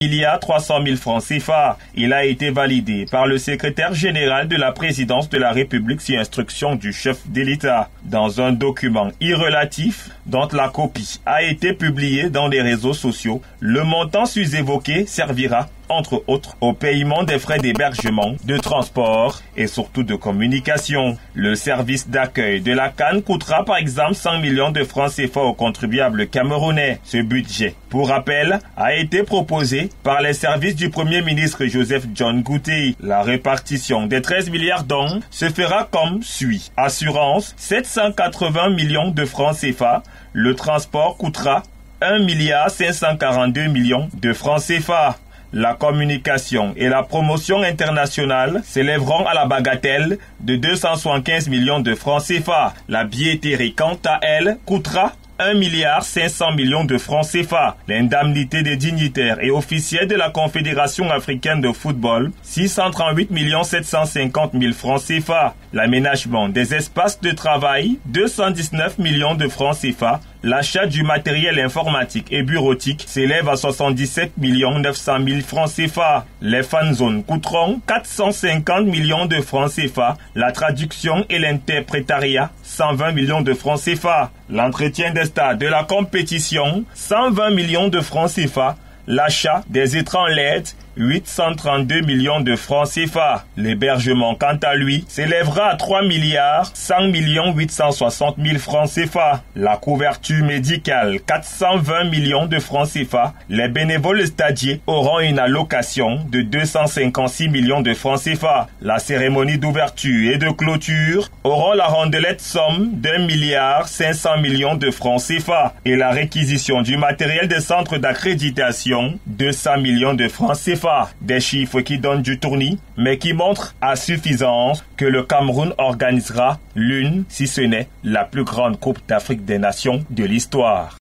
milliard 300 000 francs CFA. Il a été validé par le secrétaire général de la présidence de la République sur instruction du chef de l'État. Dans un document irrelatif dont la copie a été publiée dans les réseaux sociaux, le montant sus-évoqué servira entre autres au paiement des frais d'hébergement, de transport et surtout de communication. Le service d'accueil de la CAN coûtera par exemple 100 millions de francs CFA aux contribuables camerounais. Ce budget, pour rappel, a été proposé par les services du Premier ministre Joseph John Goutey. La répartition des 13 milliards dons se fera comme suit. Assurance, 780 millions de francs CFA. Le transport coûtera 1 milliard 542 millions de francs CFA. La communication et la promotion internationale s'élèveront à la bagatelle de 275 millions de francs CFA. La billetterie, quant à elle, coûtera 1 milliard 500 millions de francs CFA. L'indemnité des dignitaires et officiels de la Confédération africaine de football, 638 750 000 francs CFA. L'aménagement des espaces de travail, 219 millions de francs CFA. L'achat du matériel informatique et bureautique s'élève à 77 900 000 francs CFA. Les fan zones coûteront 450 millions de francs CFA. La traduction et l'interprétariat, 120 millions de francs CFA. L'entretien des stades de la compétition, 120 millions de francs CFA. L'achat des écrans LED, 832 millions de francs CFA. L'hébergement, quant à lui, s'élèvera à 3 milliards 100 860 000 francs CFA. La couverture médicale, 420 millions de francs CFA. Les bénévoles stadiers auront une allocation de 256 millions de francs CFA. La cérémonie d'ouverture et de clôture auront la rondelette somme d'1 milliard 500 millions de francs CFA. Et la réquisition du matériel des centres d'accréditation, 200 millions de francs CFA. Des chiffres qui donnent du tournis, mais qui montrent à suffisance que le Cameroun organisera l'une, si ce n'est la plus grande Coupe d'Afrique des Nations de l'histoire.